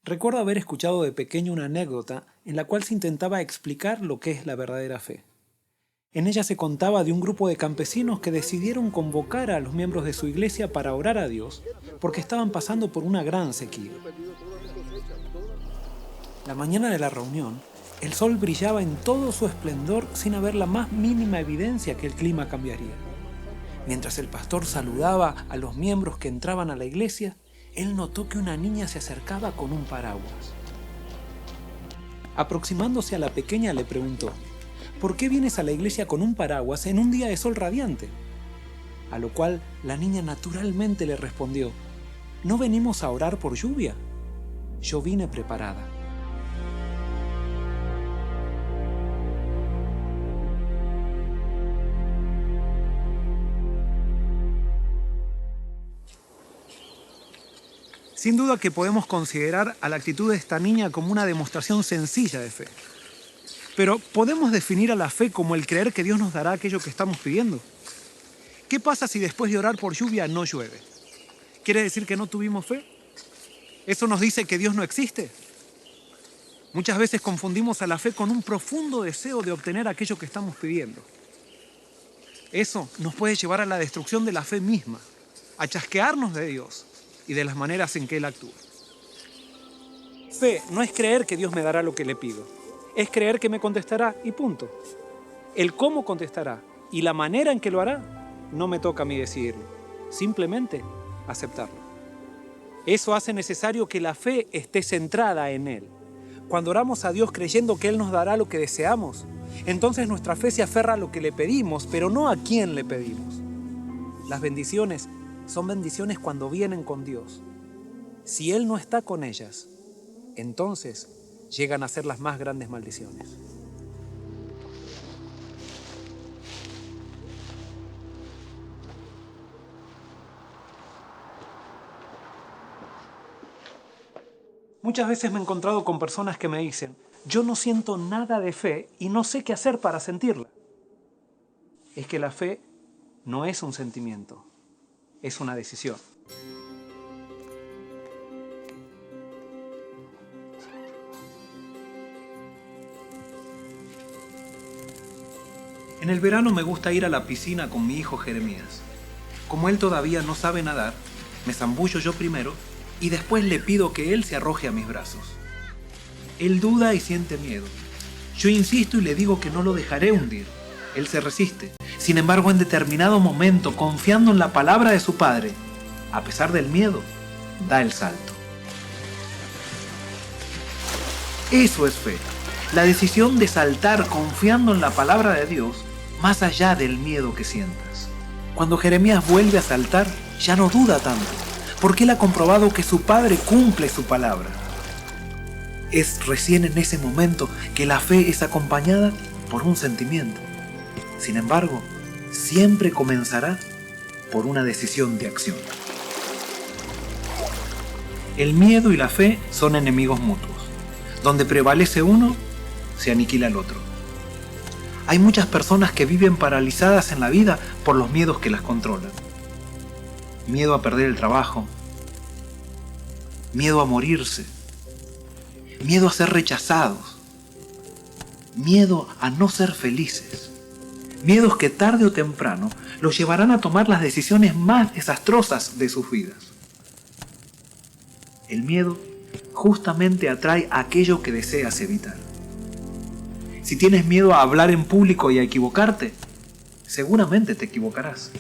Recuerdo haber escuchado de pequeño una anécdota en la cual se intentaba explicar lo que es la verdadera fe. En ella se contaba de un grupo de campesinos que decidieron convocar a los miembros de su iglesia para orar a Dios porque estaban pasando por una gran sequía. La mañana de la reunión, el sol brillaba en todo su esplendor sin haber la más mínima evidencia que el clima cambiaría. Mientras el pastor saludaba a los miembros que entraban a la iglesia, él notó que una niña se acercaba con un paraguas. Aproximándose a la pequeña le preguntó: ¿por qué vienes a la iglesia con un paraguas en un día de sol radiante? A lo cual la niña naturalmente le respondió: ¿no venimos a orar por lluvia? Yo vine preparada. Sin duda que podemos considerar a la actitud de esta niña como una demostración sencilla de fe. Pero ¿podemos definir a la fe como el creer que Dios nos dará aquello que estamos pidiendo? ¿Qué pasa si después de orar por lluvia no llueve? ¿Quiere decir que no tuvimos fe? ¿Eso nos dice que Dios no existe? Muchas veces confundimos a la fe con un profundo deseo de obtener aquello que estamos pidiendo. Eso nos puede llevar a la destrucción de la fe misma, a chasquearnos de Dios y de las maneras en que Él actúa. Fe no es creer que Dios me dará lo que le pido, es creer que me contestará y punto. El cómo contestará y la manera en que lo hará no me toca a mí decidirlo, simplemente aceptarlo. Eso hace necesario que la fe esté centrada en Él. Cuando oramos a Dios creyendo que Él nos dará lo que deseamos, entonces nuestra fe se aferra a lo que le pedimos, pero no a quién le pedimos. Las bendiciones son bendiciones cuando vienen con Dios. Si Él no está con ellas, entonces llegan a ser las más grandes maldiciones. Muchas veces me he encontrado con personas que me dicen: yo no siento nada de fe y no sé qué hacer para sentirla. Es que la fe no es un sentimiento, es una decisión. En el verano me gusta ir a la piscina con mi hijo Jeremías. Como él todavía no sabe nadar, me zambullo yo primero y después le pido que él se arroje a mis brazos. Él duda y siente miedo. Yo insisto y le digo que no lo dejaré hundir. Él se resiste. Sin embargo, en determinado momento, confiando en la palabra de su padre, a pesar del miedo, da el salto. Eso es fe. La decisión de saltar confiando en la palabra de Dios, más allá del miedo que sientas. Cuando Jeremías vuelve a saltar, ya no duda tanto, porque él ha comprobado que su padre cumple su palabra. Es recién en ese momento que la fe es acompañada por un sentimiento. Sin embargo, siempre comenzará por una decisión de acción. El miedo y la fe son enemigos mutuos. Donde prevalece uno, se aniquila el otro. Hay muchas personas que viven paralizadas en la vida por los miedos que las controlan. Miedo a perder el trabajo, miedo a morirse, miedo a ser rechazados, miedo a no ser felices. Miedos que tarde o temprano los llevarán a tomar las decisiones más desastrosas de sus vidas. El miedo justamente atrae aquello que deseas evitar. Si tienes miedo a hablar en público y a equivocarte, seguramente te equivocarás.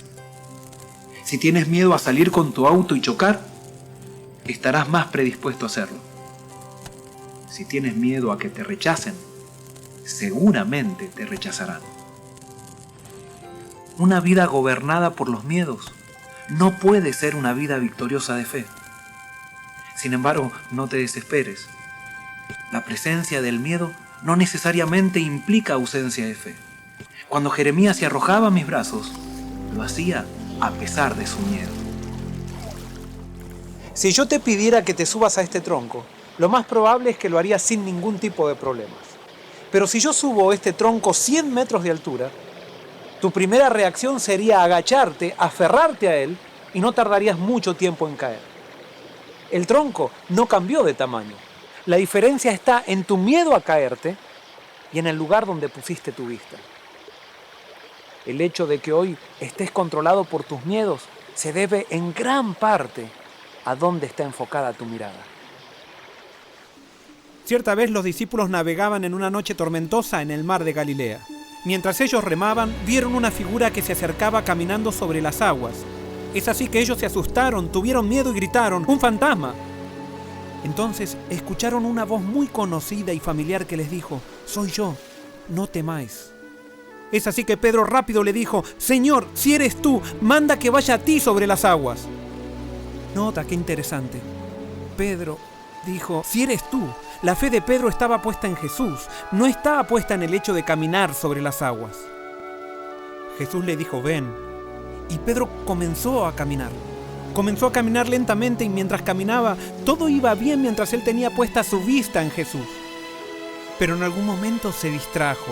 Si tienes miedo a salir con tu auto y chocar, estarás más predispuesto a hacerlo. Si tienes miedo a que te rechacen, seguramente te rechazarán. Una vida gobernada por los miedos no puede ser una vida victoriosa de fe. Sin embargo, no te desesperes. La presencia del miedo no necesariamente implica ausencia de fe. Cuando Jeremías se arrojaba a mis brazos, lo hacía a pesar de su miedo. Si yo te pidiera que te subas a este tronco, lo más probable es que lo harías sin ningún tipo de problemas. Pero si yo subo este tronco 100 metros de altura, tu primera reacción sería agacharte, aferrarte a él y no tardarías mucho tiempo en caer. El tronco no cambió de tamaño, La diferencia está en tu miedo a caerte y en el lugar donde pusiste tu vista. El hecho de que hoy estés controlado por tus miedos se debe en gran parte a dónde está enfocada tu mirada. Cierta vez los discípulos navegaban en una noche tormentosa en el mar de Galilea. Mientras ellos remaban, vieron una figura que se acercaba caminando sobre las aguas. Es así que ellos se asustaron, tuvieron miedo y gritaron: ¡un fantasma! Entonces escucharon una voz muy conocida y familiar que les dijo: «Soy yo, no temáis». Es así que Pedro rápido le dijo: «Señor, si eres tú, manda que vaya a ti sobre las aguas». Nota qué interesante. Pedro dijo: «Si eres tú». La fe de Pedro estaba puesta en Jesús, no estaba puesta en el hecho de caminar sobre las aguas. Jesús le dijo: «Ven». Y Pedro comenzó a caminar. Comenzó a caminar lentamente y mientras caminaba, todo iba bien mientras él tenía puesta su vista en Jesús. Pero en algún momento se distrajo.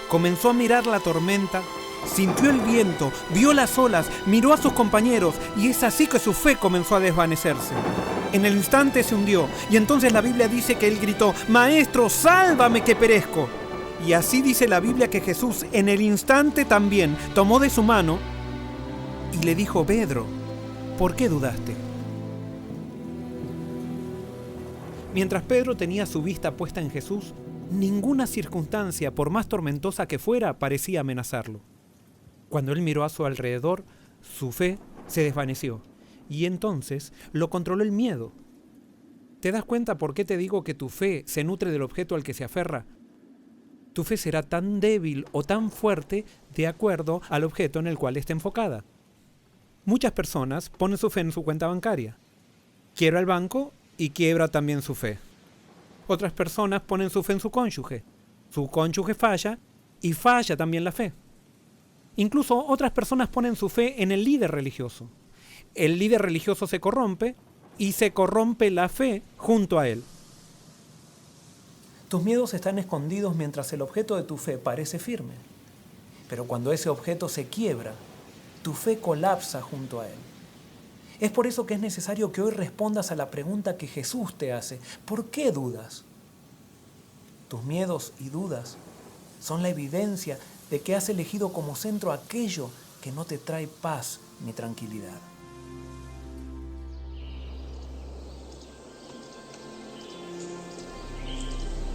Comenzó a mirar la tormenta, sintió el viento, vio las olas, miró a sus compañeros y es así que su fe comenzó a desvanecerse. En el instante se hundió y entonces la Biblia dice que él gritó: «Maestro, sálvame que perezco». Y así dice la Biblia que Jesús en el instante también tomó de su mano y le dijo: «Pedro, ¿por qué dudaste?». Mientras Pedro tenía su vista puesta en Jesús, ninguna circunstancia, por más tormentosa que fuera, parecía amenazarlo. Cuando él miró a su alrededor, su fe se desvaneció y entonces lo controló el miedo. ¿Te das cuenta por qué te digo que tu fe se nutre del objeto al que se aferra? Tu fe será tan débil o tan fuerte de acuerdo al objeto en el cual está enfocada. Muchas personas ponen su fe en su cuenta bancaria. Quiebra el banco y quiebra también su fe. Otras personas ponen su fe en su cónyuge. Su cónyuge falla y falla también la fe. Incluso otras personas ponen su fe en el líder religioso. El líder religioso se corrompe y se corrompe la fe junto a él. Tus miedos están escondidos mientras el objeto de tu fe parece firme. Pero cuando ese objeto se quiebra, tu fe colapsa junto a él. Es por eso que es necesario que hoy respondas a la pregunta que Jesús te hace: ¿por qué dudas? Tus miedos y dudas son la evidencia de que has elegido como centro aquello que no te trae paz ni tranquilidad.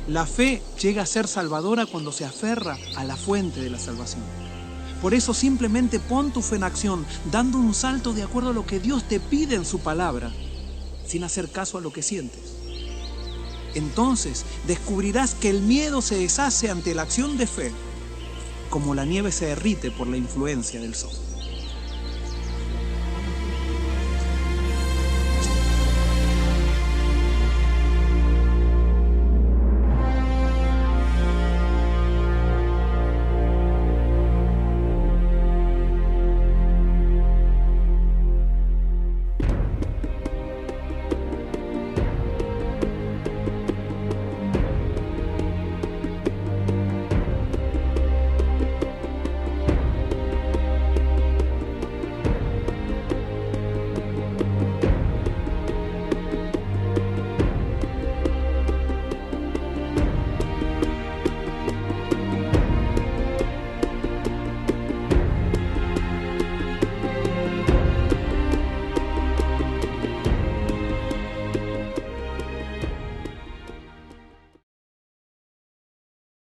La fe llega a ser salvadora cuando se aferra a la fuente de la salvación. Por eso simplemente pon tu fe en acción, dando un salto de acuerdo a lo que Dios te pide en su palabra, sin hacer caso a lo que sientes. Entonces descubrirás que el miedo se deshace ante la acción de fe, como la nieve se derrite por la influencia del sol.